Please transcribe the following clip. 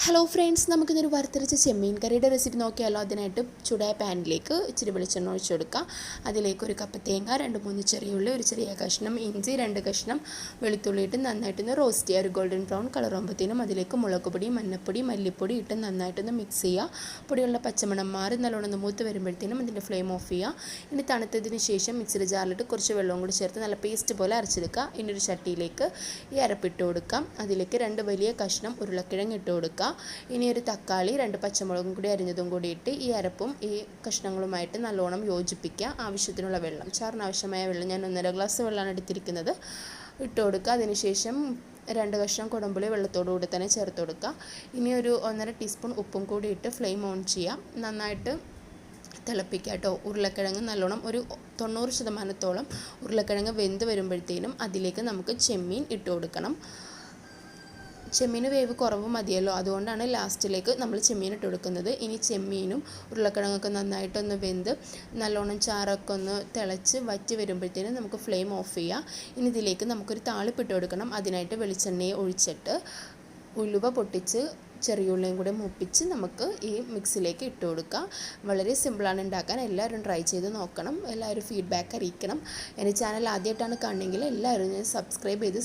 Hello friends, നമുക്കിന്നൊരു വറുത്തരച്ച ചെമ്മീൻ കറിയുടെ റെസിപ്പി നോക്കിയാലോ. അതിനായിട്ട് ചൂടായ പാനിലേക്ക് ഇച്ചിരി വെളിച്ചെണ്ണ ഒഴിച്ചു കൊടുക്കുക. അതിലേക്ക് ഒരു കപ്പ് തേങ്ങ, 2-3 ചെറിയ ഉള്ളി, ഒരു ചെറിയ കഷ്ണം ഇഞ്ചി, 2 കഷ്ണം വെളുത്തുള്ളി ഇട്ട് നന്നായിട്ടൊന്ന് റോസ്റ്റ് ചെയ്യുക. ഒരു ഗോൾഡൻ ബ്രൗൺ കളർ ആകുമ്പോഴത്തേനും അതിലേക്ക് മുളക് പൊടി, മഞ്ഞൾപ്പൊടി, മല്ലിപ്പൊടി ഇട്ട് നന്നായിട്ടൊന്ന് മിക്സ് ചെയ്യുക. പൊടിയുള്ള പച്ചമണം മാറി നല്ലോണം മൂത്ത് വരുമ്പോഴത്തേനും അതിൻ്റെ ഫ്ലെയിം ഓഫ് ചെയ്യുക. ഇനി തണുത്തതിന് ശേഷം മിക്സിയുടെ ജാറിലിട്ട് കുറച്ച് വെള്ളവും കൂടി ചേർത്ത് നല്ല പേസ്റ്റ് പോലെ അരച്ചെടുക്കുക. ഇനി ഒരു ചട്ടിയിലേക്ക് ഈ അരപ്പിട്ട് കൊടുക്കാം. അതിലേക്ക് 2 വലിയ കഷ്ണം ഉരുളക്കിഴങ്ങ് ഇട്ട് കൊടുക്കുക. ഇനി ഒരു തക്കാളി, 2 പച്ചമുളകും കൂടി അരിഞ്ഞതും കൂടി ഇട്ട് ഈ അരപ്പും ഈ കഷ്ണങ്ങളുമായിട്ട് നല്ലോണം യോജിപ്പിക്കുക. ആവശ്യത്തിനുള്ള വെള്ളം, ചാറിന് ആവശ്യമായ വെള്ളം ഞാൻ 1.5 ഗ്ലാസ് വെള്ളമാണ് എടുത്തിരിക്കുന്നത്, ഇട്ട് കൊടുക്കുക. അതിനുശേഷം 2 കഷ്ണം കുടംപുളി വെള്ളത്തോടുകൂടി തന്നെ ചേർത്ത് കൊടുക്കുക. ഇനി ഒരു 1.5 ടീസ്പൂൺ ഉപ്പും കൂടി ഇട്ട് ഫ്ലെയിം ഓൺ ചെയ്യാം. നന്നായിട്ട് തിളപ്പിക്കുക കേട്ടോ. ഉരുളക്കിഴങ്ങ് നല്ലോണം ഒരു 90% ഉരുളക്കിഴങ്ങ് വെന്ത് വരുമ്പോഴത്തേനും അതിലേക്ക് നമുക്ക് ചെമ്മീൻ ഇട്ട് കൊടുക്കണം. ചെമ്മീൻ വേവ് കുറവ് മതിയല്ലോ, അതുകൊണ്ടാണ് ലാസ്റ്റിലേക്ക് നമ്മൾ ചെമ്മീൻ ഇട്ട് കൊടുക്കുന്നത്. ഇനി ചെമ്മീനും ഉരുളക്കിഴങ്ങൊക്കെ നന്നായിട്ടൊന്ന് വെന്ത് നല്ലോണം ചാറൊക്കെ ഒന്ന് തിളച്ച് വറ്റി വരുമ്പോഴത്തേനും നമുക്ക് ഫ്ലെയിം ഓഫ് ചെയ്യാം. ഇനി ഇതിലേക്ക് നമുക്കൊരു താളിപ്പിട്ട് കൊടുക്കണം. അതിനായിട്ട് വെളിച്ചെണ്ണയെ ഒഴിച്ചിട്ട് ഉലുവ പൊട്ടിച്ച് ചെറിയുള്ളിയും കൂടെ മൂപ്പിച്ച് നമുക്ക് ഈ മിക്സിലേക്ക് ഇട്ട് കൊടുക്കാം. വളരെ സിമ്പിളാണ് ഉണ്ടാക്കാൻ. എല്ലാവരും ട്രൈ ചെയ്ത് നോക്കണം. എല്ലാവരും ഫീഡ്ബാക്ക് അറിയിക്കണം. എൻ്റെ ചാനൽ ആദ്യമായിട്ടാണ് കാണണമെങ്കിൽ എല്ലാവരും സബ്സ്ക്രൈബ് ചെയ്ത്